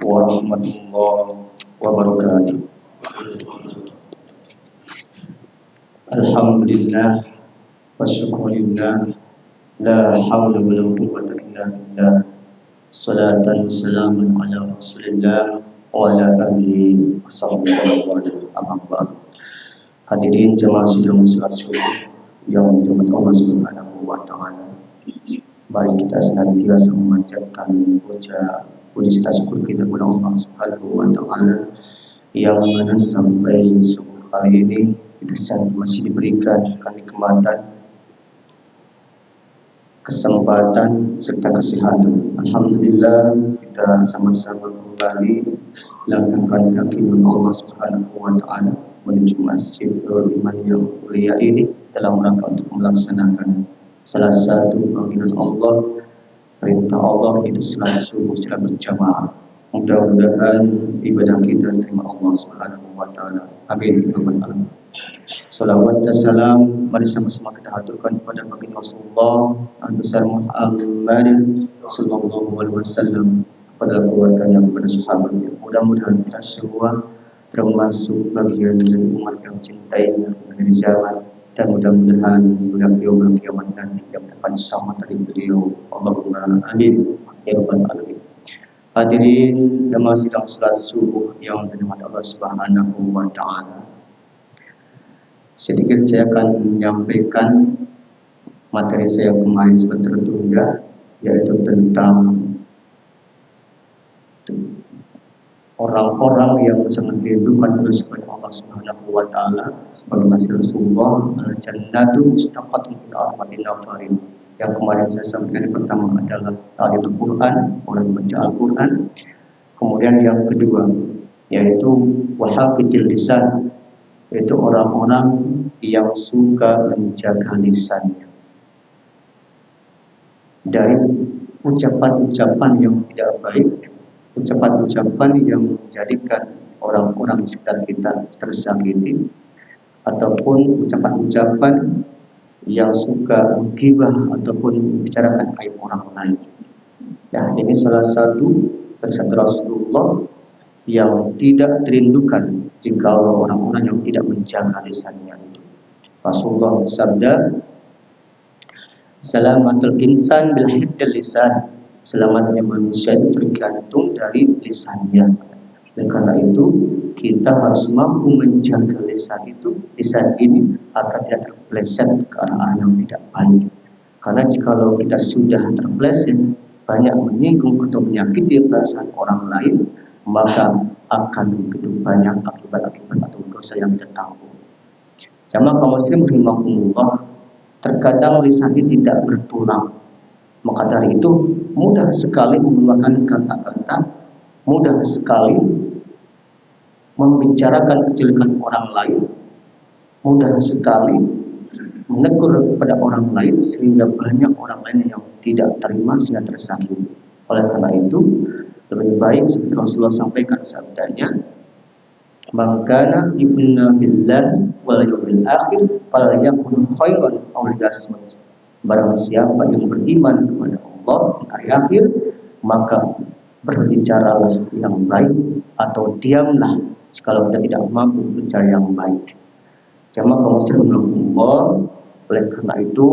warahmatullahi wabarakatuh. Alhamdulillah wa syukurillah, la hawla wa la quwwata illa billah. Salatan salamun ala Rasulillah wa ala alihi washabbihi wa sallam. Hadirin jemaah sidang salat subuh yang dirahmati Allah Subhanahu wa taala. Mari kita senantiasa memanjatkan puji syukur kita kepada Allah Subhanahu wa taala yang mana sampai subuh hari ini kita masih diberikan kenikmatan, kesempatan serta kesehatan. Alhamdulillah kita sama-sama kembali langkahkan kaki Allah Subhanahu wa taala menuju Masjid Nurul Iman yang mulia ini dalam rangka untuk melaksanakan salah satu panggilan Allah, perintah Allah, itu salat subuh secara berjamaah. Mudah-mudahan ibadah kita terima Allah Subhanahu wa taala. Amin ya rabbal alamin. Salawat dan salam mari sama-sama kita haturkan kepada baginda Rasulullah besar Muhammad sallallahu alaihi wasallam, kepada keluarganya, kepada sahabatnya. Mudah-mudahan kita semua termasuk bagian dari umat yang cintainya dari zaman, dan mudah-mudahan pada yaumul kiamat nanti yang dapat sama dari beliau. Allahumma amin ya rabbal alamin. Hadirin jemaah sidang salat subuh yang dirahmati Allah Subhanahu wa taala. Sedikit saya akan menyampaikan materi saya yang kemarin sempat tertunda, yaitu tentang orang-orang yang sangat dirindukan oleh Allah Subhanahu wa taala sebagai masih Rasulullah. Al-jannatu mustaqatun fil arba'i nafarin. Yang kemarin saya sampaikan yang pertama adalah talibul Quran, orang membaca Al-Quran. Kemudian yang kedua yaitu wahafidil lisan, yaitu orang-orang yang suka menjaga lisannya dari ucapan-ucapan yang tidak baik, ucapan-ucapan yang menjadikan orang-orang sekitar kita tersakiti, ataupun ucapan-ucapan yang suka menggibah ataupun membicarakan aib orang lain. Nah, ini salah satu bersabda Rasulullah yang tidak dirindukan jika orang-orang yang tidak menjaga lisannya itu. Rasulullah bersabda, "Salamatul insan bil hifdzil lisan." Selamatnya manusia itu tergantung dari lisannya. Dan karena itu kita harus mampu menjaga lisan itu, lisan ini agar tidak terpeleset ke arah yang tidak baik. Karena jikalau kita sudah terpeleset banyak menyinggung atau menyakiti perasaan orang lain, maka akan begitu banyak akibat-akibat atau dosa yang kita tanggung. Jamaah kaum muslim rahimahumullah, terkadang lisan ini tidak bertulang. Maka dari itu mudah sekali mengeluarkan kata-kata, mudah sekali membicarakan kejelekan orang lain, mudah sekali menegur kepada orang lain sehingga banyak orang lain yang tidak terima sehingga tersakiti. Oleh karena itu lebih baik seperti Rasulullah sampaikan sabdanya, "Man kana yu'minu billahi wal yawmil akhir falyakun khairan aw liyasmut." Barang siapa yang beriman kepada Allah di hari akhir, maka berbicaralah yang baik atau diamlah jikalau kita tidak mampu berbicara yang baik. Jamaah kaum muslimin Allah, oleh karena itu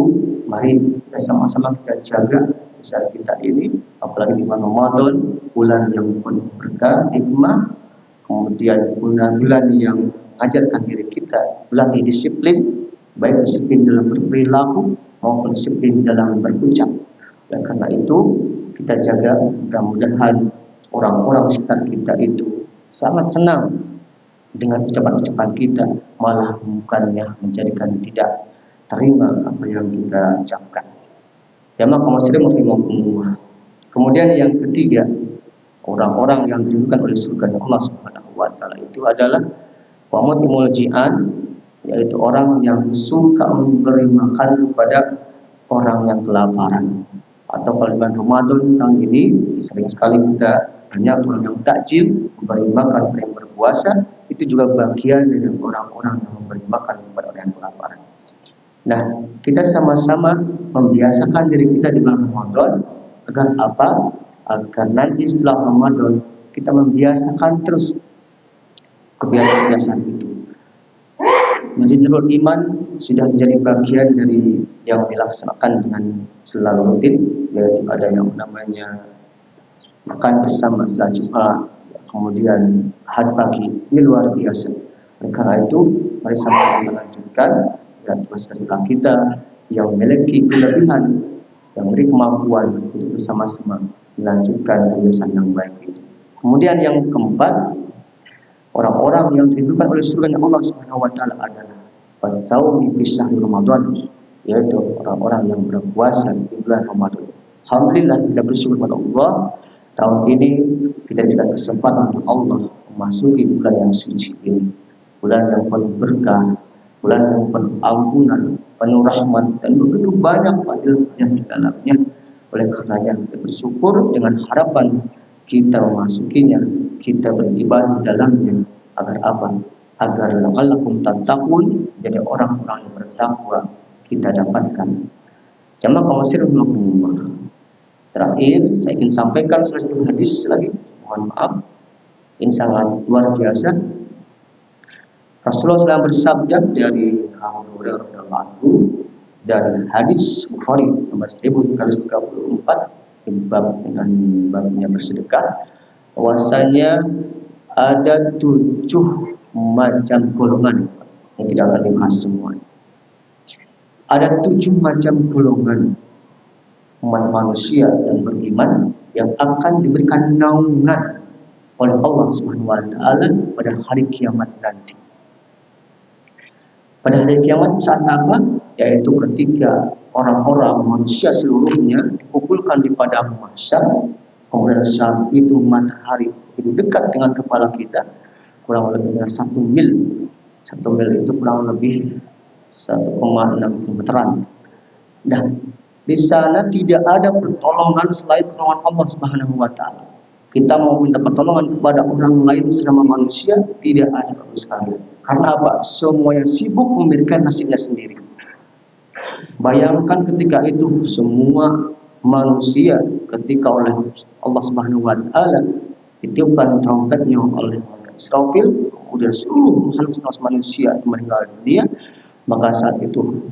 mari kita sama-sama kita jaga lisan kita ini, apalagi di bulan Ramadan, bulan yang penuh berkah, hikmah, kemudian bulan yang mengajarkan diri kita berlatih disiplin, baik disiplin dalam berperilaku maupun disiplin dalam berucap. Dan karena itu kita jaga, mudah-mudahan orang-orang sekitar kita itu sangat senang dengan ucapan-ucapan kita, malah bukannya menjadikan tidak terima apa yang kita ucapkan. Jamaah kaum muslimin rahimahumullah. Kemudian yang ketiga, orang-orang yang dirindukan oleh surga Allah Subhanahu wa taala itu adalah wa'mul ji'an, yaitu orang yang suka memberi makan kepada orang yang kelaparan. Atau pada bulan Ramadan tahun ini sering sekali kita banyak orang yang takjil, memberi makan kepada yang berpuasa. Itu juga bagian dari orang-orang yang memberi makan kepada orang yang kelaparan. Nah, kita sama-sama membiasakan diri kita di bulan Ramadan agar apa? Agar nanti setelah Ramadan kita membiasakan terus kebiasaan-kebiasaan itu. Masjid Nurul Iman sudah menjadi bagian dari yang dilaksanakan dengan selalu rutin, yaitu ada yang namanya makan bersama setelah Jumat, kemudian hari pagi. Ini luar biasa. Oleh karena itu, mari sama-sama melanjutkan dan tugas-tugas kita yang memiliki kelebihan, yang memiliki kemampuan untuk bersama-sama melanjutkan kebiasaan yang baik itu. Kemudian yang keempat, orang-orang yang dirindukan oleh surga Allah Subhanahu wa taala adalah fasawmi fi syahr Ramadan, yaitu orang-orang yang berpuasa di bulan Ramadan. Alhamdulillah kita bersyukur kepada Allah, tahun ini kita diberikan kesempatan untuk Allah memasuki bulan yang suci ini, bulan yang penuh berkah, bulan yang penuh ampunan, penuh rahmat, dan begitu banyak fadilah yang di dalamnya. Oleh karenanya kita bersyukur dengan harapan kita memasukinya, kita beribadah di dalamnya, agar apa? Agar la'allakum tattaqun, jadi orang-orang yang bertakwa kita dapatkan. Jamaah kaum muslimin rahimakumullah. Terakhir, saya ingin sampaikan salah satu hadis lagi. Mohon maaf, ini sangat luar biasa. Rasulullah SAW bersabda dari Abu Hurairah radhiyallahu anhu, dari hadis Bukhari nomor 1334 dengan babnya bersedekah, bahwasanya ada 7 macam golongan yang tidak akan dibahas semua. Ada 7 macam golongan umat manusia yang beriman yang akan diberikan naungan oleh Allah Subhanahu wa taala pada hari kiamat nanti. Pada hari kiamat saat apa? Yaitu ketika orang-orang manusia seluruhnya dikumpulkan di padang mahsyar. Kemudian saat itu matahari itu dekat dengan kepala kita, kurang lebih dengan 1 mil. 1 mil itu kurang lebih 1,6 kilometeran. Dan di sana tidak ada pertolongan selain pertolongan Allah Subhanahu wa taala. Kita mau minta pertolongan kepada orang lain sesama manusia, tidak ada sekali. Karena apa? Semua yang sibuk memikirkan nasibnya sendiri. Bayangkan ketika itu semua manusia ketika oleh Allah Subhanahu wa taala ditiupkan trompetnya oleh Israfil, kemudian seluruh makhluk manusia meninggal dunia, maka saat itu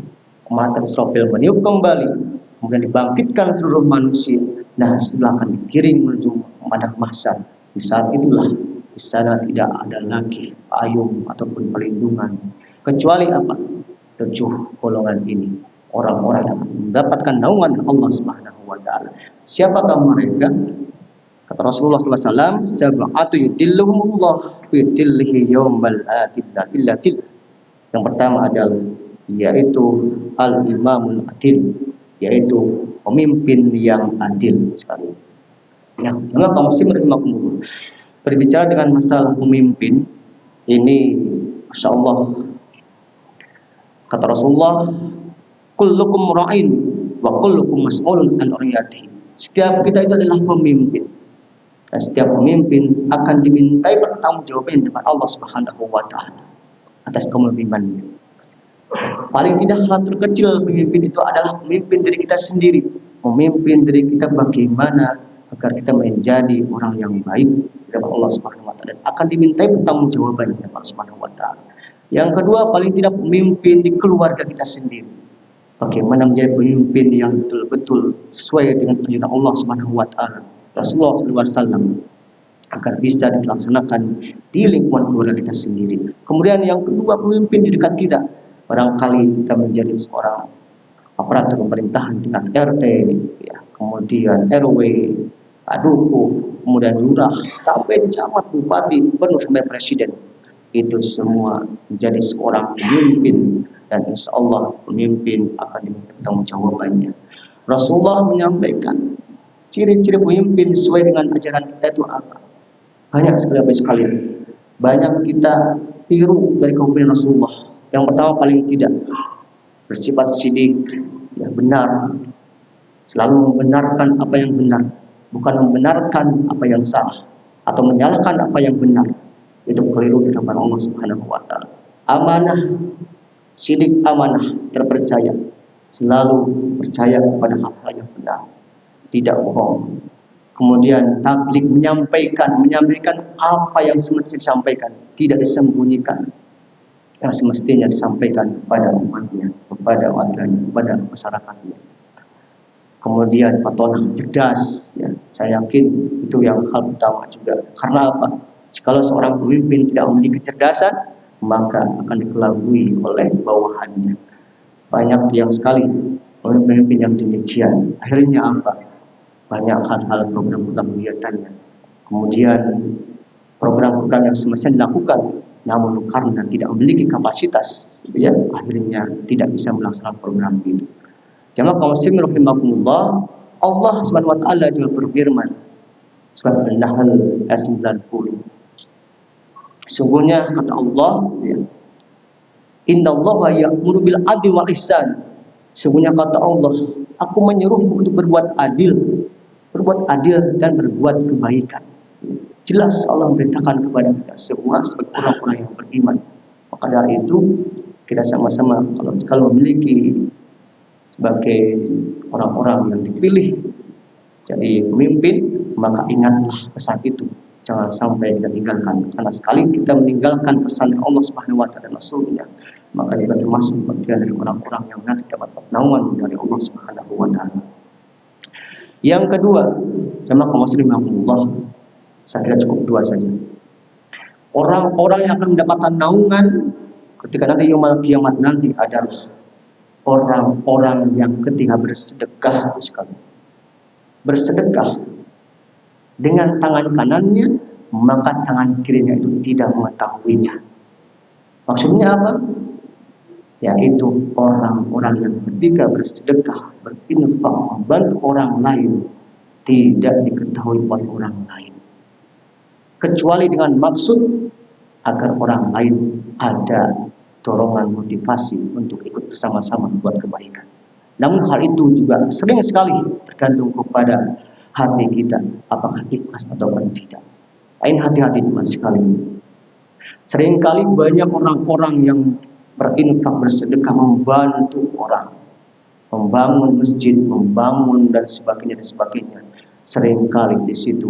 malaikat Israfil meniup kembali, kemudian dibangkitkan seluruh manusia. Nah, setelah akan dikirim menuju padang mahsyar. Di saat itulah di sana tidak ada lagi payung ataupun perlindungan kecuali apa? 7 golongan ini, orang-orang yang mendapatkan naungan Allah Subhanahu wa taala. Siapakah mereka? Kata Rasulullah sallallahu alaihi wasallam, sab'atu yudilluhumullah fi dhillihi yaumal illa dhil. Yang pertama adalah yaitu al-imamul adil, yaitu pemimpin yang adil sekali. Ya, karena kaum muslimin rahimakumullah. Berbicara dengan masalah pemimpin ini, masya Allah, kata Rasulullah, kullukum ra'in wa kullukum mas'ulun an ra'iyatihi. Setiap kita itu adalah pemimpin, dan setiap pemimpin akan dimintai pertanggungjawaban di depan Allah Subhanahu wa taala atas kepemimpinan. Paling tidak hal terkecil pemimpin itu adalah pemimpin diri kita sendiri, memimpin diri kita bagaimana agar kita menjadi orang yang baik di depan Allah Subhanahu wa taala, dan akan dimintai pertanggungjawaban di depan Allah Subhanahu wa taala. Yang kedua, paling tidak pemimpin di keluarga kita sendiri. Bagaimana menjadi pemimpin yang betul-betul sesuai dengan perintah Allah Subhanahu wa taala, Rasulullah SAW, agar bisa dilaksanakan di lingkungan keluarga kita sendiri. Kemudian yang kedua, pemimpin di dekat kita. Barangkali kita menjadi seorang aparatur pemerintahan tingkat RT, ya, kemudian RW, Paduku, kemudian lurah, sampai camat, bupati, gubernur, sampai presiden. Itu semua menjadi seorang pemimpin, dan insya Allah pemimpin akan diminta pertanggungjawabannya. Rasulullah menyampaikan ciri-ciri pemimpin sesuai dengan ajaran kita itu apa? Banyak sekali. Banyak kita tiru dari kepemimpinan Rasulullah. Yang pertama, paling tidak bersifat sidik, ya, benar, selalu membenarkan apa yang benar, bukan membenarkan apa yang salah atau menyalahkan apa yang benar. Itu keliru di hadapan Allah Subhanahu wa taala. Amanah, sidik, amanah, terpercaya, selalu percaya kepada hal-hal yang benar, tidak bohong. Kemudian tablik menyampaikan apa yang semestinya disampaikan, tidak disembunyikan, yang semestinya disampaikan kepada umatnya, kepada warganya, kepada masyarakatnya. Kemudian patona cerdas, ya, saya yakin itu yang hal utama juga. Karena apa? Jikalau seorang pemimpin tidak memiliki kecerdasan, maka akan dikelabui oleh bawahannya. Banyak yang sekali pemimpin yang demikian. Akhirnya apa? Banyak hal-hal program-program kegiatannya. Kemudian program-program yang semestinya dilakukan, namun karena tidak memiliki kapasitas, ya, akhirnya tidak bisa melaksanakan program itu. Jamaah kaum muslimin rahimakumullah, Allah Subhanahu wa taala juga berfirman surat An-Nahl ayat 90. Sesungguhnya kata Allah, ya, innallaha ya'muru bil adli wal ihsan. Sesungguhnya kata Allah, aku menyuruhmu untuk berbuat adil dan berbuat kebaikan. Jelas Allah memberitakan kepada kita semua sebagai orang-orang yang beriman. Maka dari itu kita sama-sama kalau memiliki sebagai orang-orang yang dipilih jadi pemimpin, maka ingatlah pesan itu. Jangan sampai kita tinggalkan. Karena sekali kita meninggalkan pesan Allah Subhanahu wa taala dan Rasulnya, maka kita termasuk bagian dari orang-orang yang nanti dapat naungan dari Allah Subhanahu wa taala. Yang kedua, jamaah kaum muslimin rahimakumullah, saya kira cukup dua saja. Orang-orang yang akan mendapatkan naungan ketika nanti yaumul kiamat nanti adalah orang-orang yang ketika bersedekah sekali. Bersedekah dengan tangan kanannya, maka tangan kirinya itu tidak mengetahuinya. Maksudnya apa? Yaitu orang-orang yang ketika bersedekah, berinfak, membantu orang lain, tidak diketahui oleh orang lain, kecuali dengan maksud agar orang lain ada dorongan motivasi untuk ikut bersama-sama membuat kebaikan. Namun hal itu juga sering sekali tergantung kepada hati kita, apakah ikhlas atau tidak. Lain hati-hati teman sekali. Seringkali banyak orang-orang yang berinfak, bersedekah, membantu orang, membangun masjid, membangun dan sebagainya. Seringkali di situ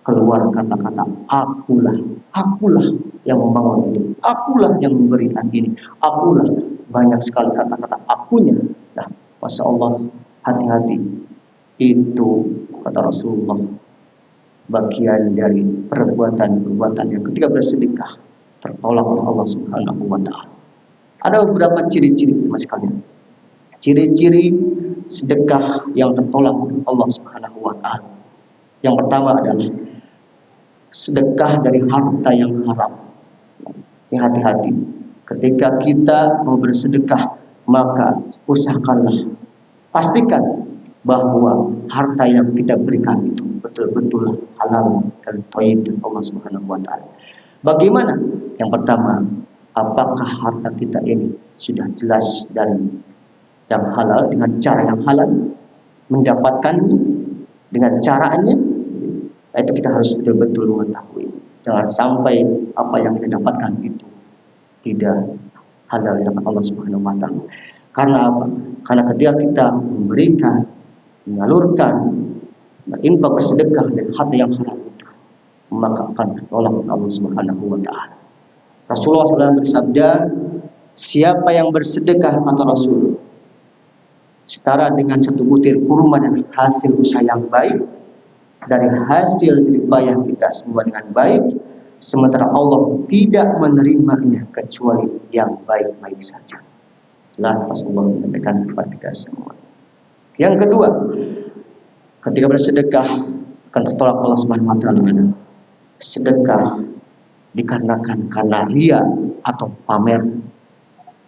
keluar kata-kata akulah yang membangun itu, akulah yang memberikan ini, akulah, banyak sekali kata-kata akunya. Nah, masya Allah, hati-hati, itu kata Rasulullah bagian dari perbuatan yang ketika bersedekah tertolak oleh Allah Subhanahu wa taala. Ada beberapa ciri-ciri mas kalian. Ciri-ciri sedekah yang tertolak oleh Allah Subhanahu wa taala. Yang pertama adalah sedekah dari harta yang haram. Ini hati-hati. Ketika kita mau bersedekah, maka usahakanlah, pastikan bahwa harta yang kita berikan itu betul-betul halal dan thayyib dari Allah Subhanahu wa taala. Bagaimana? Yang pertama, apakah harta kita ini sudah jelas dari yang halal, dengan cara yang halal, mendapatkannya dengan caranya? Itu kita harus betul-betul mengetahui. Jangan sampai apa yang kita dapatkan itu tidak halal dari Allah Subhanahu wa taala. Karena apa? Karena ketika kita memberikan, menyalurkan, berinfak, bersedekah dan harta yang halal itu, maka akan tertolak oleh Allah Subhanahu wa taala. Rasulullah SAW bersabda, siapa yang bersedekah, kata Rasul, setara dengan satu butir kurma dari hasil usaha yang baik, dari hasil jeripayah kita semua dengan baik, sementara Allah tidak menerimanya kecuali yang baik-baik saja. Jelas Rasulullah menyampaikan kepada kita semua. Yang kedua, ketika bersedekah akan tertolak Allah Subhanahu wa taala. Sedekah dikarenakan karena ria atau pamer,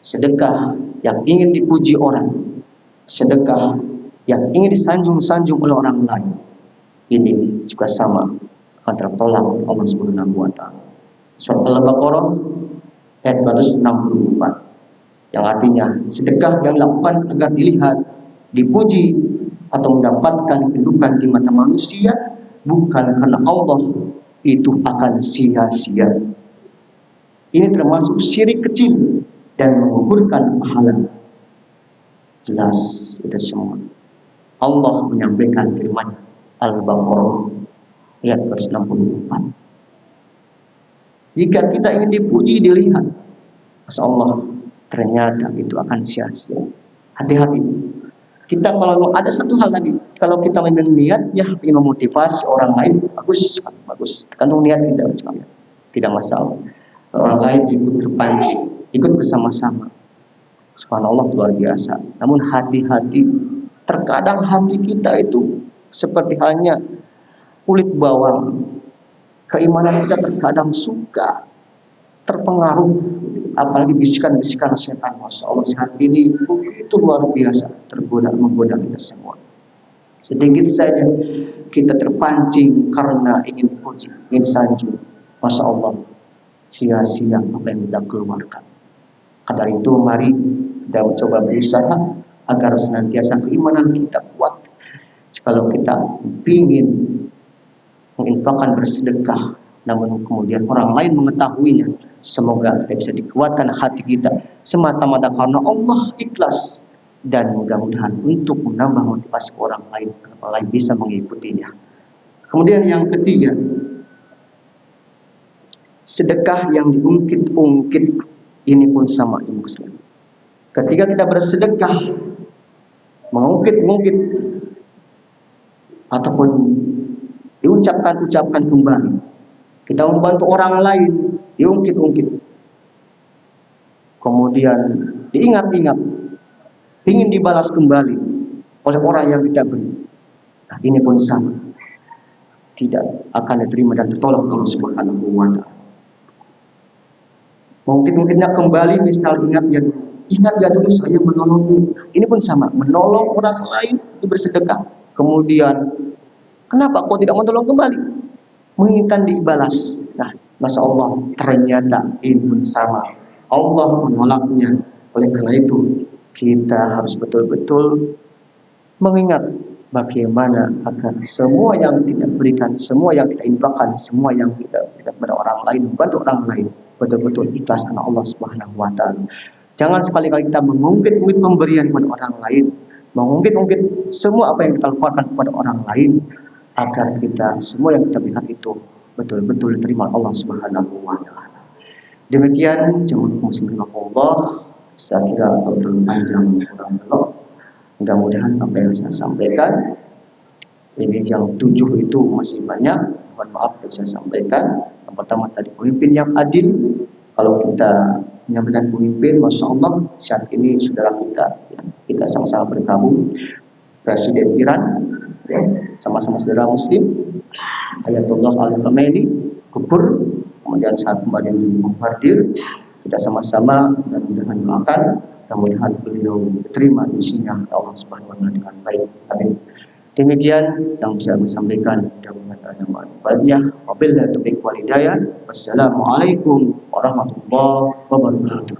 sedekah yang ingin dipuji orang, sedekah yang ingin disanjung-sanjung oleh orang lain, ini juga sama akan tertolak oleh Allah Subhanahu wa taala. Surat Al-Baqarah ayat 264, yang artinya sedekah yang dilakukan agar dilihat, dipuji atau mendapatkan kedudukan di mata manusia bukan karena Allah, itu akan sia-sia. Ini termasuk syirik kecil dan menggugurkan pahala. Jelas itu semua. Allah menyampaikan firman, Al-Baqarah ayat 164. Jika kita ingin dipuji, dilihat, Masya Allah, ternyata itu akan sia-sia. Hati-hati. Kita kalau ada satu hal lagi, kalau kita memang niatnya ingin memotivasi orang lain, bagus, bagus. Tergantung niat kita, tidak masalah. Orang lain ikut terpancing, ikut bersama-sama. Subhanallah, luar biasa. Namun hati-hati, terkadang hati kita itu seperti halnya kulit bawang. Keimanan kita terkadang suka terpengaruh, apalagi bisikan-bisikan setan. Masya Allah, saat ini itu luar biasa, menggoda kita semua. Sedikit saja kita terpancing karena ingin puji, ingin sanjung. Masya Allah, sia-sia apa yang kita keluarkan. Karena itu mari kita coba berusaha agar senantiasa keimanan kita kuat. Kalau kita ingin menginfakkan, bersedekah, namun kemudian orang lain mengetahuinya, semoga kita bisa dikuatkan hati kita semata-mata karena Allah ikhlas, dan mudah-mudahan untuk menambah motivasi orang lain bisa mengikutinya. Kemudian yang ketiga, sedekah yang diungkit-ungkit ini pun sama, Muslim. Ketika kita bersedekah, mengungkit-ungkit ataupun diucapkan kembali, kita membantu orang lain, diungkit-ungkit, kemudian diingat-ingat, ingin dibalas kembali oleh orang yang kita beri. Nah, ini pun sama, tidak akan diterima dan tertolak Allah Subhanahu wa Ta'ala. Mungkin-mungkinnya kembali, misal ingat ya dulu saya menolongmu. Ini pun sama, menolong orang lain itu bersedekah. Kemudian, kenapa kau tidak menolong kembali? Menginginkan dibalas. Nah, Masya Allah, ternyata ini pun sama, Allah menolaknya. Oleh karena itu, kita harus betul-betul mengingat bagaimana agar semua yang kita berikan, semua yang kita infakkan, semua yang kita berikan kepada orang lain, membantu orang lain, betul-betul ikhlas karena Allah Subhanahu wa Ta'ala. Jangan sekali-kali kita mengungkit-ungkit pemberian kepada orang lain, mengungkit-ungkit semua apa yang kita lakukan kepada orang lain, agar kita semua yang kita berikan itu betul-betul diterima Allah Subhanahu wa Ta'ala. Demikian jemaah muslimin Allah, saya kira terlalu panjang kurang belok. Mudah-mudahan apa yang saya sampaikan, ini yang 7 itu masih banyak, mohon maaf yang saya sampaikan. Yang pertama tadi, pemimpin yang adil. Kalau kita menyampaikan pemimpin, Masya Allah, saat ini saudara kita sama-sama bergabung, Presiden Iran, ya, sama-sama saudara Muslim, Ayatollah Al-Khamenei, kubur, kemudian saat kembali membombardir, kita sama-sama dan mudah-mudahan doakan, mudah-mudahan beliau diterima isinya Allah Subhanahu wa Ta'ala dengan baik. Amin. Demikian yang bisa saya sampaikan, mudah-mudahan ada manfaatnya. Wabillahi taufiq wal hidayah. Wassalamualaikum warahmatullahi wabarakatuh.